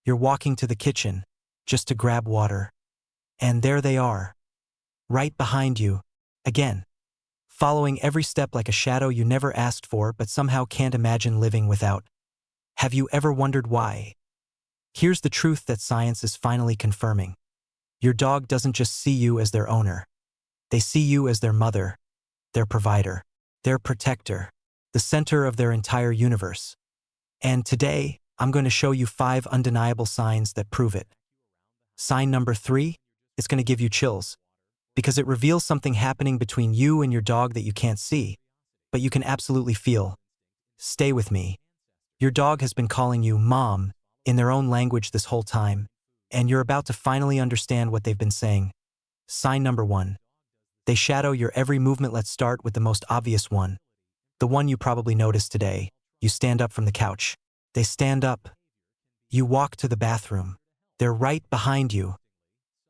You're walking to the kitchen, just to grab water. And there they are, right behind you, again, following every step like a shadow you never asked for but somehow can't imagine living without. Have you ever wondered why? Here's the truth that science is finally confirming. Your dog doesn't just see you as their owner. They see you as their mother, their provider, their protector, the center of their entire universe. And today, I'm going to show you 5 undeniable signs that prove it. Sign number 3, it's going to give you chills, because it reveals something happening between you and your dog that you can't see, but you can absolutely feel. Stay with me. Your dog has been calling you Mom in their own language this whole time, and you're about to finally understand what they've been saying. Sign number 1. They shadow your every movement. Let's start with the most obvious one. The one you probably noticed today. You stand up from the couch. They stand up. You walk to the bathroom. They're right behind you.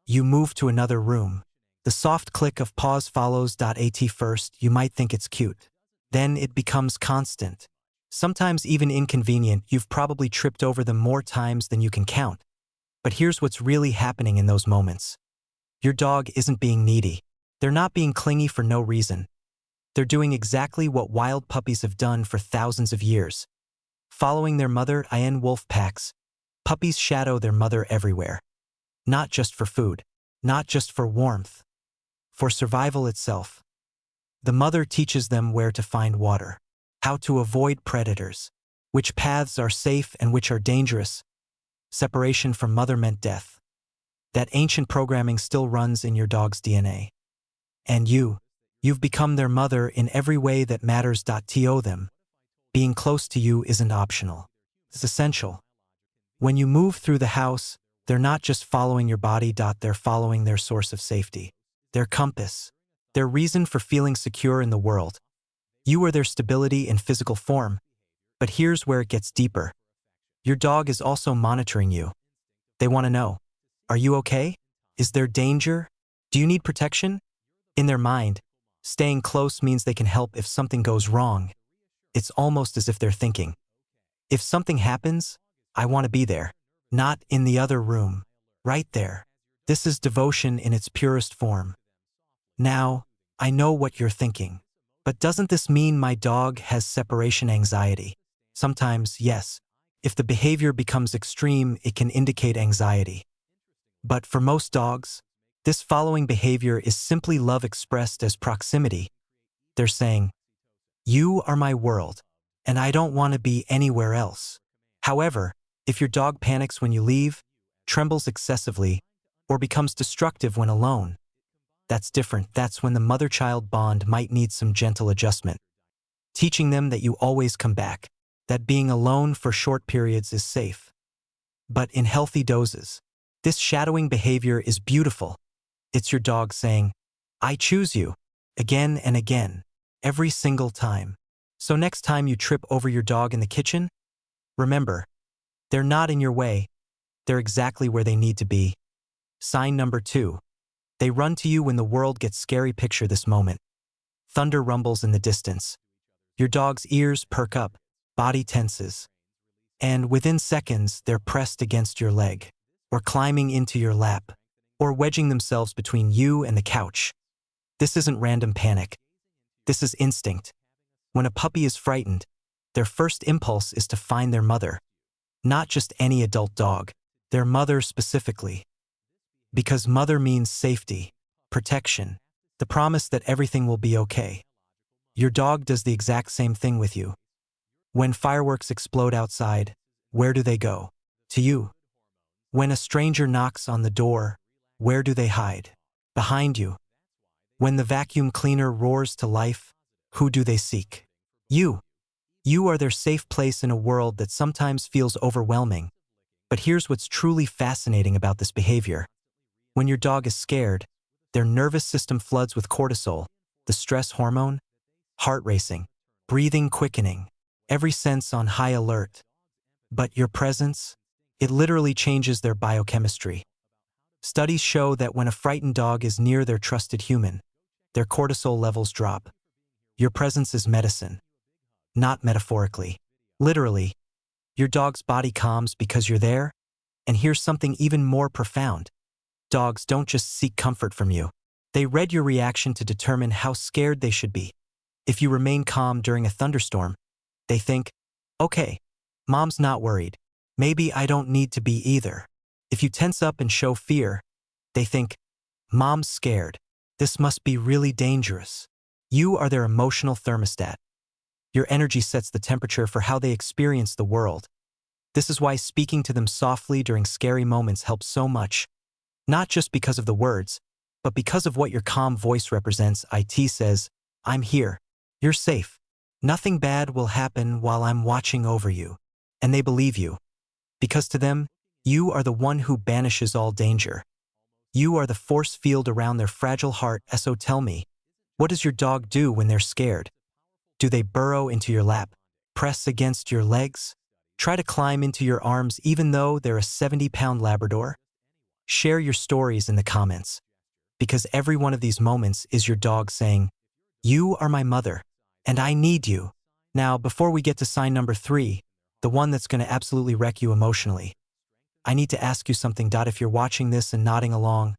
You move to another room. The soft click of pause follows. At first, you might think it's cute. Then it becomes constant. Sometimes even inconvenient. You've probably tripped over them more times than you can count. But here's what's really happening in those moments. Your dog isn't being needy. They're not being clingy for no reason. They're doing exactly what wild puppies have done for thousands of years. Following their mother in wolf packs, puppies shadow their mother everywhere. Not just for food, not just for warmth, for survival itself. The mother teaches them where to find water, how to avoid predators, which paths are safe and which are dangerous. Separation from mother meant death. That ancient programming still runs in your dog's DNA. And you've become their mother in every way that matters. To them, being close to you isn't optional. It's essential. When you move through the house, they're not just following your body. They're following their source of safety, their compass, their reason for feeling secure in the world. You are their stability in physical form. But here's where it gets deeper. Your dog is also monitoring you. They want to know, are you okay? Is there danger? Do you need protection? In their mind, staying close means they can help if something goes wrong. It's almost as if they're thinking, if something happens, I want to be there, not in the other room, right there. This is devotion in its purest form. Now, I know what you're thinking, but doesn't this mean my dog has separation anxiety? Sometimes, yes. If the behavior becomes extreme, it can indicate anxiety. But for most dogs, this following behavior is simply love expressed as proximity. They're saying, you are my world, and I don't want to be anywhere else. However, if your dog panics when you leave, trembles excessively, or becomes destructive when alone, that's different. That's when the mother-child bond might need some gentle adjustment. Teaching them that you always come back, that being alone for short periods is safe. But in healthy doses, this shadowing behavior is beautiful. It's your dog saying, I choose you, again and again, every single time. So next time you trip over your dog in the kitchen, remember, they're not in your way. They're exactly where they need to be. Sign number 2. They run to you when the world gets scary. Picture this moment. Thunder rumbles in the distance. Your dog's ears perk up, body tenses. And within seconds, they're pressed against your leg, or climbing into your lap, or wedging themselves between you and the couch. This isn't random panic. This is instinct. When a puppy is frightened, their first impulse is to find their mother. Not just any adult dog, their mother specifically. Because mother means safety, protection, the promise that everything will be okay. Your dog does the exact same thing with you. When fireworks explode outside, where do they go? To you. When a stranger knocks on the door, where do they hide? Behind you. When the vacuum cleaner roars to life, who do they seek? You. You are their safe place in a world that sometimes feels overwhelming. But here's what's truly fascinating about this behavior. When your dog is scared, their nervous system floods with cortisol, the stress hormone, heart racing, breathing quickening, every sense on high alert. But your presence, it literally changes their biochemistry. Studies show that when a frightened dog is near their trusted human, their cortisol levels drop. Your presence is medicine. Not metaphorically. Literally, your dog's body calms because you're there, And here's something even more profound. Dogs don't just seek comfort from you. They read your reaction to determine how scared they should be. If you remain calm during a thunderstorm, they think, okay, mom's not worried. Maybe I don't need to be either. If you tense up and show fear, they think, mom's scared. This must be really dangerous. You are their emotional thermostat. Your energy sets the temperature for how they experience the world. This is why speaking to them softly during scary moments helps so much. Not just because of the words, but because of what your calm voice represents. It says, I'm here. You're safe. Nothing bad will happen while I'm watching over you. And they believe you. Because to them, you are the one who banishes all danger. You are the force field around their fragile heart. So tell me, what does your dog do when they're scared? Do they burrow into your lap, press against your legs, try to climb into your arms even though they're a 70-pound Labrador? Share your stories in the comments, because every one of these moments is your dog saying, you are my mother, and I need you. Now, before we get to sign number 3, the one that's going to absolutely wreck you emotionally, I need to ask you something. If you're watching this and nodding along,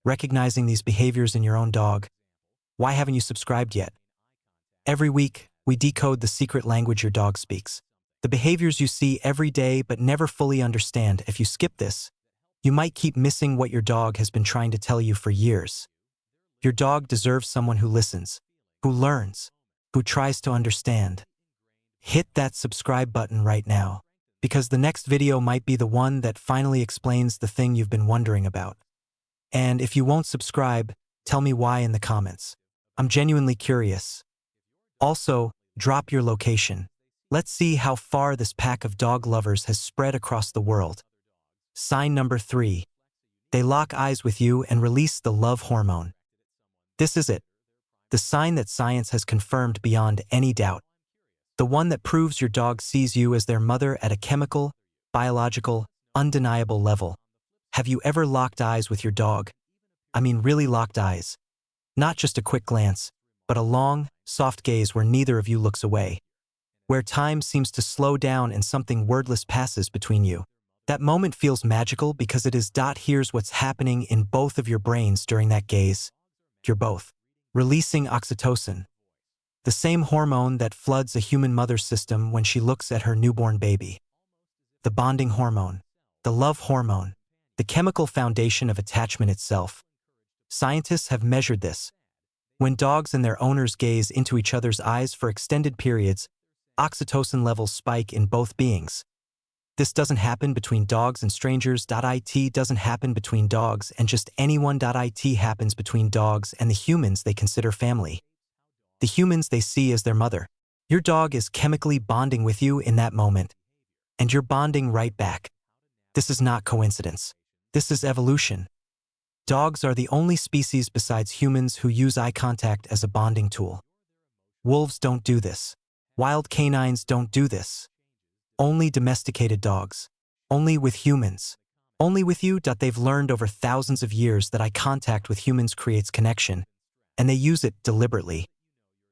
recognizing these behaviors in your own dog, why haven't you subscribed yet? Every week, we decode the secret language your dog speaks. The behaviors you see every day but never fully understand. If you skip this, you might keep missing what your dog has been trying to tell you for years. Your dog deserves someone who listens, who learns, who tries to understand. Hit that subscribe button right now, because the next video might be the one that finally explains the thing you've been wondering about. And if you won't subscribe, tell me why in the comments. I'm genuinely curious. Also, drop your location. Let's see how far this pack of dog lovers has spread across the world. Sign number 3. They lock eyes with you and release the love hormone. This is it. The sign that science has confirmed beyond any doubt. The one that proves your dog sees you as their mother at a chemical, biological, undeniable level. Have you ever locked eyes with your dog? I mean really locked eyes. Not just a quick glance, but a long, soft gaze where neither of you looks away. Where time seems to slow down and something wordless passes between you. That moment feels magical because it is. Here's what's happening in both of your brains during that gaze. You're both releasing oxytocin, the same hormone that floods a human mother's system when she looks at her newborn baby. The bonding hormone, the love hormone, the chemical foundation of attachment itself. Scientists have measured this. When dogs and their owners gaze into each other's eyes for extended periods, oxytocin levels spike in both beings. This doesn't happen between dogs and strangers. It doesn't happen between dogs and just anyone. It happens between dogs and the humans they consider family. The humans they see as their mother. Your dog is chemically bonding with you in that moment, and you're bonding right back. This is not coincidence. This is evolution. Dogs are the only species besides humans who use eye contact as a bonding tool. Wolves don't do this. Wild canines don't do this. Only domesticated dogs. Only with humans. Only with you. They've learned over thousands of years that eye contact with humans creates connection, and they use it deliberately.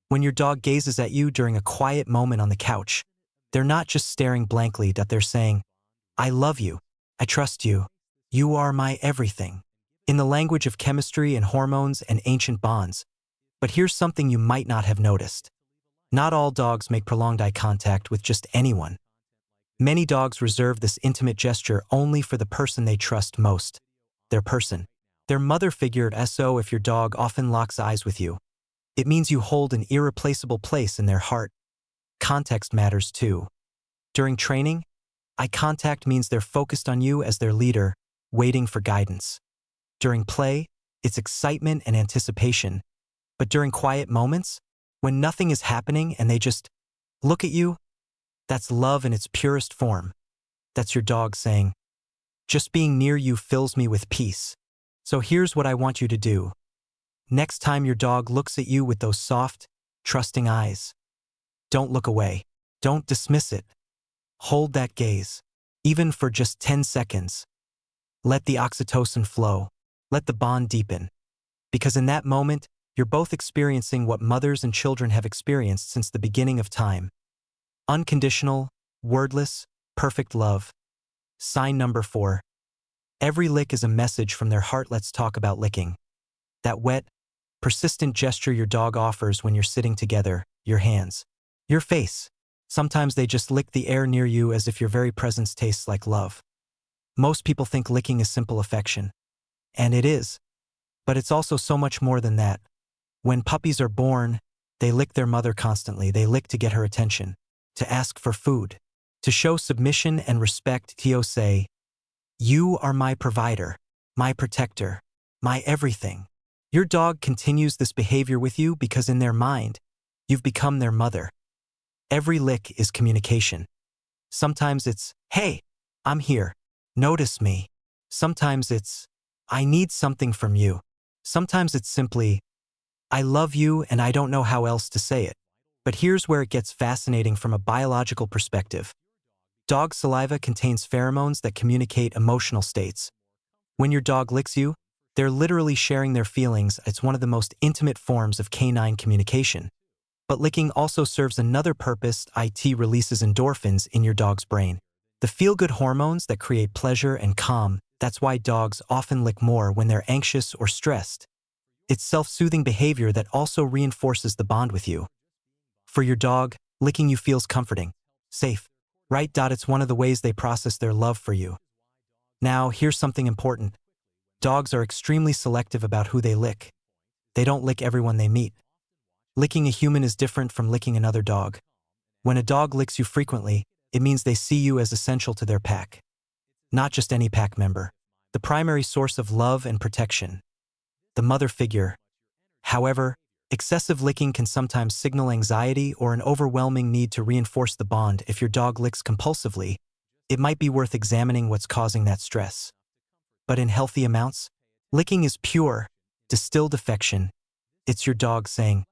When your dog gazes at you during a quiet moment on the couch, they're not just staring blankly. They're saying, I love you. I trust you. You are my everything. In the language of chemistry and hormones and ancient bonds. But here's something you might not have noticed. Not all dogs make prolonged eye contact with just anyone. Many dogs reserve this intimate gesture only for the person they trust most. Their person. Their mother figure. So if your dog often locks eyes with you, it means you hold an irreplaceable place in their heart. Context matters too. During training, eye contact means they're focused on you as their leader, waiting for guidance. During play, it's excitement and anticipation. But during quiet moments, when nothing is happening and they just look at you, that's love in its purest form. That's your dog saying, just being near you fills me with peace. So here's what I want you to do. Next time your dog looks at you with those soft, trusting eyes, don't look away. Don't dismiss it. Hold that gaze, even for just 10 seconds. Let the oxytocin flow. Let the bond deepen. Because in that moment, you're both experiencing what mothers and children have experienced since the beginning of time. Unconditional, wordless, perfect love. Sign number 4. Every lick is a message from their heart. Let's talk about licking. That wet, persistent gesture your dog offers when you're sitting together, your hands, your face. Sometimes they just lick the air near you as if your very presence tastes like love. Most people think licking is simple affection. And it is. But it's also so much more than that. When puppies are born, they lick their mother constantly. They lick to get her attention, to ask for food, to show submission and respect. To say, "You are my provider, my protector, my everything." Your dog continues this behavior with you because in their mind, you've become their mother. Every lick is communication. Sometimes it's, "Hey, I'm here. Notice me." Sometimes it's, "I need something from you." Sometimes it's simply, "I love you and I don't know how else to say it." But here's where it gets fascinating from a biological perspective. Dog saliva contains pheromones that communicate emotional states. When your dog licks you, they're literally sharing their feelings. It's one of the most intimate forms of canine communication. But licking also serves another purpose. It releases endorphins in your dog's brain. The feel-good hormones that create pleasure and calm. That's why dogs often lick more when they're anxious or stressed. It's self-soothing behavior that also reinforces the bond with you. For your dog, licking you feels comforting, safe, right? It's one of the ways they process their love for you. Now, here's something important. Dogs are extremely selective about who they lick. They don't lick everyone they meet. Licking a human is different from licking another dog. When a dog licks you frequently, it means they see you as essential to their pack. Not just any pack member. The primary source of love and protection. The mother figure. However, excessive licking can sometimes signal anxiety or an overwhelming need to reinforce the bond. If your dog licks compulsively, it might be worth examining what's causing that stress. But in healthy amounts, licking is pure, distilled affection. It's your dog saying,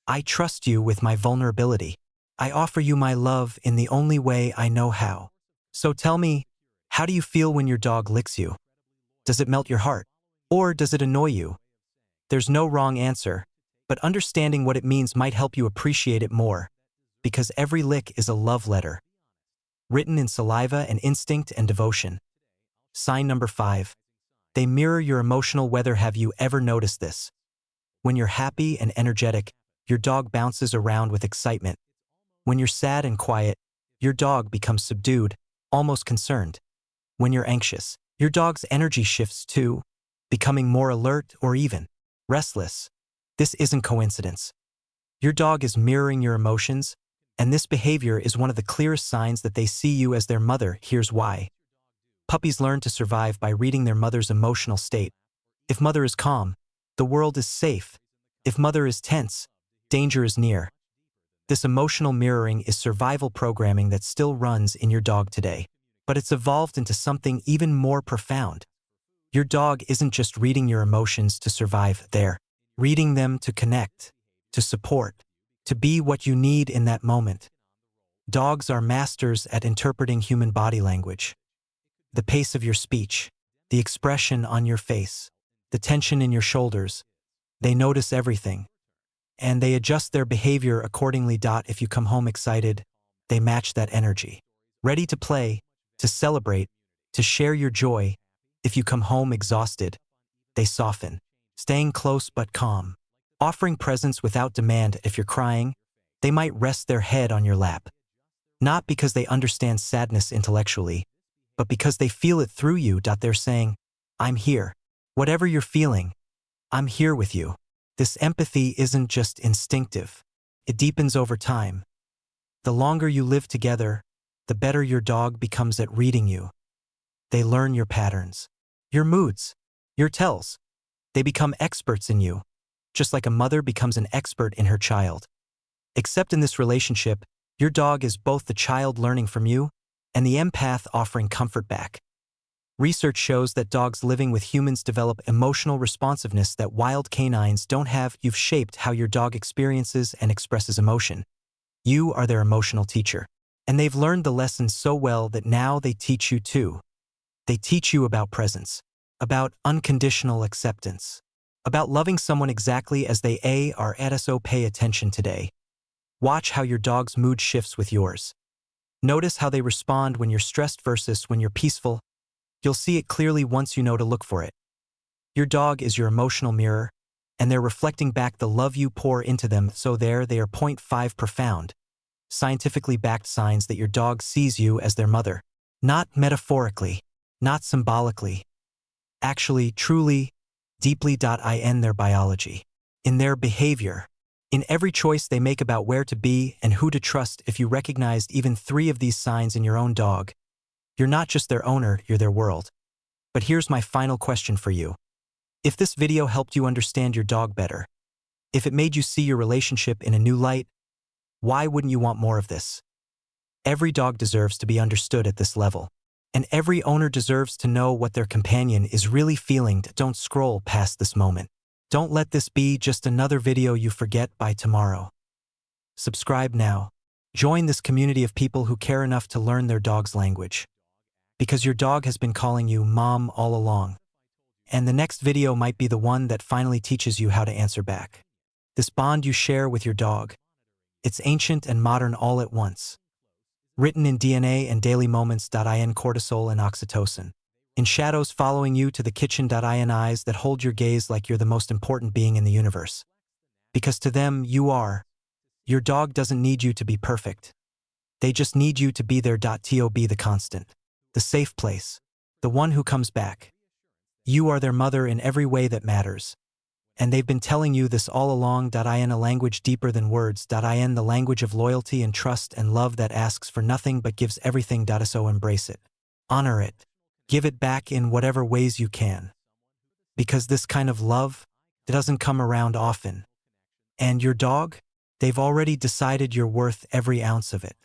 "I trust you with my vulnerability. I offer you my love in the only way I know how." So tell me, how do you feel when your dog licks you? Does it melt your heart? Or does it annoy you? There's no wrong answer, but understanding what it means might help you appreciate it more, because every lick is a love letter, written in saliva and instinct and devotion. Sign number 5. They mirror your emotional weather. Have you ever noticed this? When you're happy and energetic, your dog bounces around with excitement. When you're sad and quiet, your dog becomes subdued, almost concerned. When you're anxious, your dog's energy shifts too, becoming more alert or even restless. This isn't coincidence. Your dog is mirroring your emotions, and this behavior is one of the clearest signs that they see you as their mother. Here's why. Puppies learn to survive by reading their mother's emotional state. If mother is calm, the world is safe. If mother is tense, danger is near. This emotional mirroring is survival programming that still runs in your dog today. But it's evolved into something even more profound. Your dog isn't just reading your emotions to survive, they're reading them to connect, to support, to be what you need in that moment. Dogs are masters at interpreting human body language. The pace of your speech, the expression on your face, the tension in your shoulders. They notice everything. And they adjust their behavior accordingly. If you come home excited, they match that energy. Ready to play, to celebrate, to share your joy. If you come home exhausted, they soften, staying close but calm, offering presence without demand. If you're crying, they might rest their head on your lap. Not because they understand sadness intellectually, but because they feel it through you. They're saying, "I'm here. Whatever you're feeling, I'm here with you." This empathy isn't just instinctive. It deepens over time. The longer you live together, the better your dog becomes at reading you. They learn your patterns, your moods, your tells. They become experts in you, just like a mother becomes an expert in her child. Except in this relationship, your dog is both the child learning from you and the empath offering comfort back. Research shows that dogs living with humans develop emotional responsiveness that wild canines don't have. You've shaped how your dog experiences and expresses emotion. You are their emotional teacher. And they've learned the lesson so well that now they teach you too. They teach you about presence, about unconditional acceptance, about loving someone exactly as they are at. So pay attention today. Watch how your dog's mood shifts with yours. Notice how they respond when you're stressed versus when you're peaceful. You'll see it clearly once you know to look for it. Your dog is your emotional mirror, and they're reflecting back the love you pour into them, so there they are. Point 5 profound, scientifically backed signs that your dog sees you as their mother. Not metaphorically, not symbolically, actually, truly, deeply. In their biology, in their behavior, in every choice they make about where to be and who to trust. If you recognized even 3 of these signs in your own dog, you're not just their owner, you're their world. But here's my final question for you. If this video helped you understand your dog better, if it made you see your relationship in a new light, why wouldn't you want more of this? Every dog deserves to be understood at this level. And every owner deserves to know what their companion is really feeling. Don't scroll past this moment. Don't let this be just another video you forget by tomorrow. Subscribe now. Join this community of people who care enough to learn their dog's language. Because your dog has been calling you mom all along. And the next video might be the one that finally teaches you how to answer back. This bond you share with your dog, it's ancient and modern all at once. Written in DNA and daily moments. In cortisol and oxytocin. In shadows following you to the kitchen. In eyes that hold your gaze like you're the most important being in the universe. Because to them, you are. Your dog doesn't need you to be perfect. They just need you to be there. To be the constant. The safe place. The one who comes back. You are their mother in every way that matters. And they've been telling you this all along. In a language deeper than words. In the language of loyalty and trust and love that asks for nothing but gives everything. So embrace it. Honor it. Give it back in whatever ways you can. Because this kind of love, it doesn't come around often. And your dog? They've already decided you're worth every ounce of it.